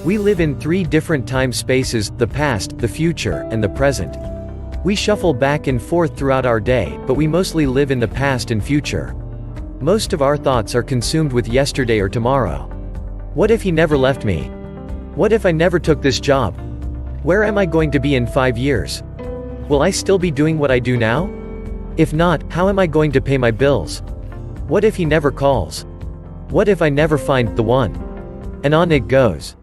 We live in three different time spaces: the past, the future, and the present. We shuffle back and forth throughout our day, but we mostly live in the past and future. Most of our thoughts are consumed with yesterday or tomorrow. What if he never left me? What if I never took this job? Where am I going to be in 5 years? Will I still be doing what I do now? If not, how am I going to pay my bills? What if he never calls? What if I never find the one? And on it goes.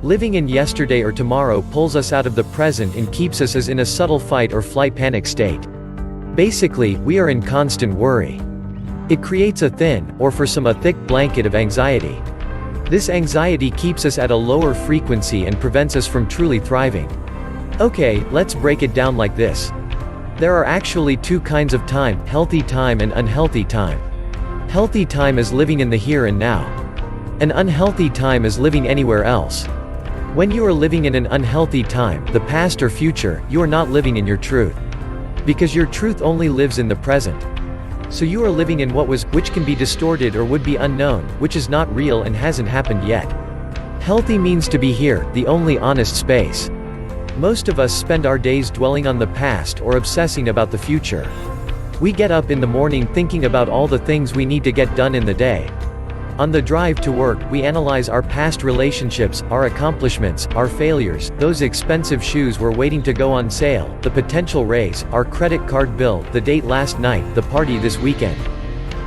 Living in yesterday or tomorrow pulls us out of the present and keeps us as in a subtle fight or flight panic state. Basically, we are in constant worry. It creates a thin, or for some a thick blanket of anxiety. This anxiety keeps us at a lower frequency and prevents us from truly thriving. Okay, let's break it down like this. There are actually two kinds of time: healthy time and unhealthy time. Healthy time is living in the here and now. An unhealthy time is living anywhere else. When you are living in an unhealthy time, the past or future, you are not living in your truth. Because your truth only lives in the present. So you are living in what was, which can be distorted or would be unknown, which is not real and hasn't happened yet. Healthy means to be here, the only honest space. Most of us spend our days dwelling on the past or obsessing about the future. We get up in the morning thinking about all the things we need to get done in the day. On the drive to work, we analyze our past relationships, our accomplishments, our failures, those expensive shoes were waiting to go on sale, the potential raise, our credit card bill, the date last night, the party this weekend.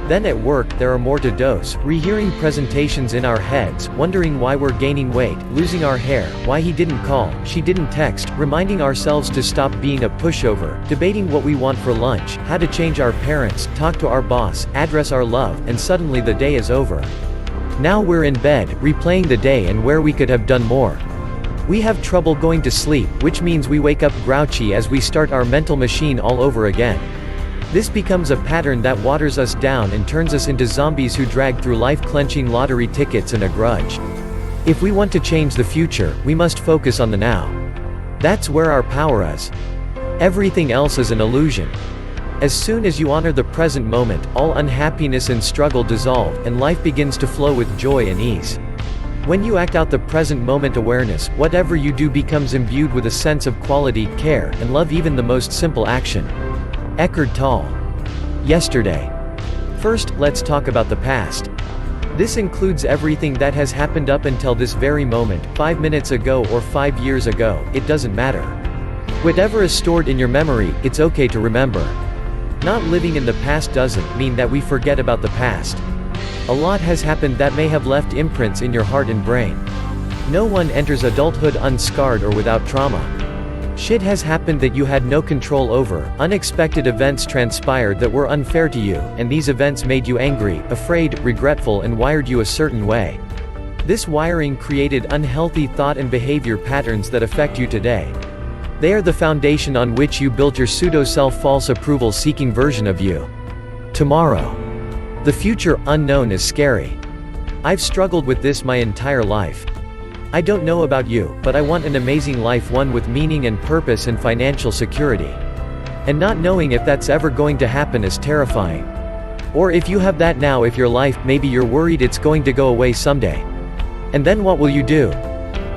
Then at work, there are more to dose, rehearing presentations in our heads, wondering why we're gaining weight, losing our hair, why he didn't call, she didn't text, reminding ourselves to stop being a pushover, debating what we want for lunch, how to change our parents, talk to our boss, address our love, and suddenly the day is over. Now we're in bed, replaying the day and where we could have done more. We have trouble going to sleep, which means we wake up grouchy as we start our mental machine all over again. This becomes a pattern that waters us down and turns us into zombies who drag through life clenching lottery tickets and a grudge. If we want to change the future, we must focus on the now. That's where our power is. Everything else is an illusion. As soon as you honor the present moment, all unhappiness and struggle dissolve, and life begins to flow with joy and ease. When you act out the present moment awareness, whatever you do becomes imbued with a sense of quality, care, and love, even the most simple action. Eckhart Tolle. Yesterday. First, let's talk about the past. This includes everything that has happened up until this very moment, 5 minutes ago or 5 years ago, it doesn't matter. Whatever is stored in your memory, it's okay to remember. Not living in the past doesn't mean that we forget about the past. A lot has happened that may have left imprints in your heart and brain. No one enters adulthood unscarred or without trauma. Shit has happened that you had no control over, unexpected events transpired that were unfair to you, and these events made you angry, afraid, regretful, and wired you a certain way. This wiring created unhealthy thought and behavior patterns that affect you today. They are the foundation on which you built your pseudo-self, false approval-seeking version of you. Tomorrow. The future, unknown, is scary. I've struggled with this my entire life. I don't know about you, but I want an amazing life, one with meaning and purpose and financial security. And not knowing if that's ever going to happen is terrifying. Or if you have that now, if your life, maybe you're worried it's going to go away someday. And then what will you do?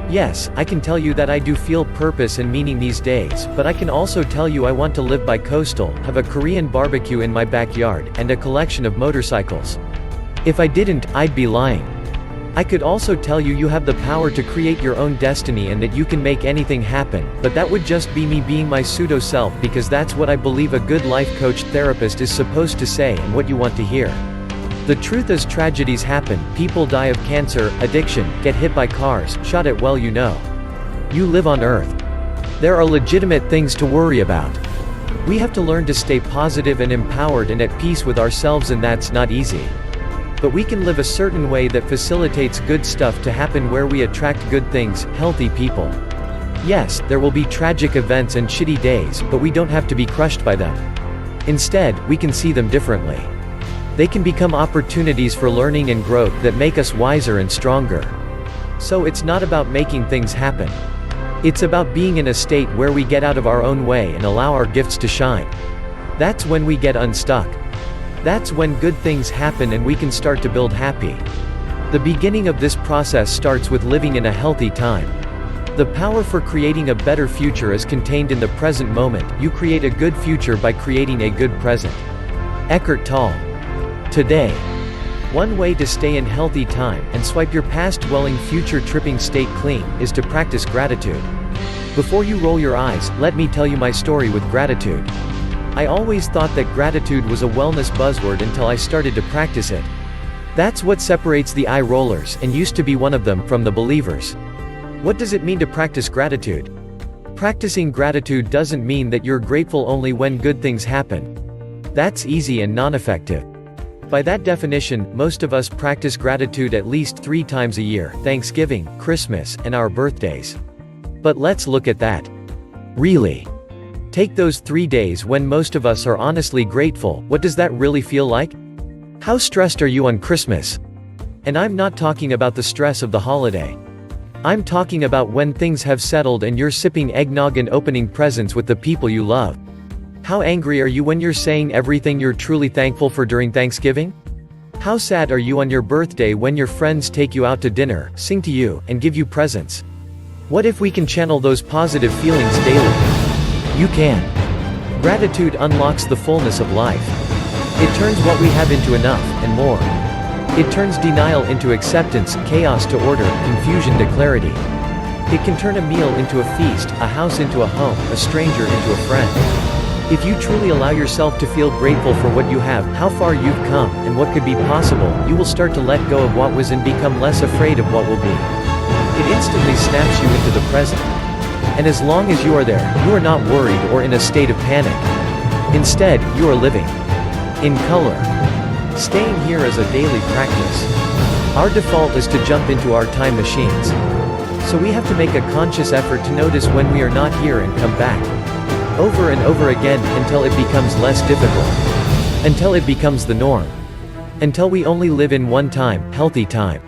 Yes, I can tell you that I do feel purpose and meaning these days, but I can also tell you I want to live by coastal, have a Korean barbecue in my backyard, and a collection of motorcycles. If I didn't, I'd be lying. I could also tell you you have the power to create your own destiny and that you can make anything happen, but that would just be me being my pseudo-self, because that's what I believe a good life coach therapist is supposed to say and what you want to hear. The truth is, tragedies happen, people die of cancer, addiction, get hit by cars, shot at. Well, you know. You live on Earth. There are legitimate things to worry about. We have to learn to stay positive and empowered and at peace with ourselves, and that's not easy. But we can live a certain way that facilitates good stuff to happen, where we attract good things, healthy people. Yes, there will be tragic events and shitty days, but we don't have to be crushed by them. Instead, we can see them differently. They can become opportunities for learning and growth that make us wiser and stronger. So it's not about making things happen. It's about being in a state where we get out of our own way and allow our gifts to shine. That's when we get unstuck. That's when good things happen and we can start to build happy, The beginning of this process starts with living in a healthy time. The power for creating a better future is contained in the present moment. You create a good future by creating a good present. Eckhart Tolle. Today. One way to stay in healthy time and swipe your past-dwelling future-tripping state clean is to practice gratitude. Before you roll your eyes, let me tell you my story with gratitude. I always thought that gratitude was a wellness buzzword until I started to practice it. That's what separates the eye rollers, and used to be one of them, from the believers. What does it mean to practice gratitude? Practicing gratitude doesn't mean that you're grateful only when good things happen. That's easy and non-effective. By that definition, most of us practice gratitude at least 3 times a year: Thanksgiving, Christmas, and our birthdays. But let's look at that. Really? Take those 3 days when most of us are honestly grateful. What does that really feel like? How stressed are you on Christmas? And I'm not talking about the stress of the holiday. I'm talking about when things have settled and you're sipping eggnog and opening presents with the people you love. How angry are you when you're saying everything you're truly thankful for during Thanksgiving? How sad are you on your birthday when your friends take you out to dinner, sing to you, and give you presents? What if we can channel those positive feelings daily? You can. Gratitude unlocks the fullness of life. It turns what we have into enough, and more. It turns denial into acceptance, chaos to order, confusion to clarity. It can turn a meal into a feast, a house into a home, a stranger into a friend. If you truly allow yourself to feel grateful for what you have, how far you've come, and what could be possible, you will start to let go of what was and become less afraid of what will be. It instantly snaps you into the present. And as long as you are there, you are not worried or in a state of panic. Instead, you are living in color. Staying here is a daily practice. Our default is to jump into our time machines. So we have to make a conscious effort to notice when we are not here and come back. Over and over again, until it becomes less difficult. Until it becomes the norm. Until we only live in one time, healthy time.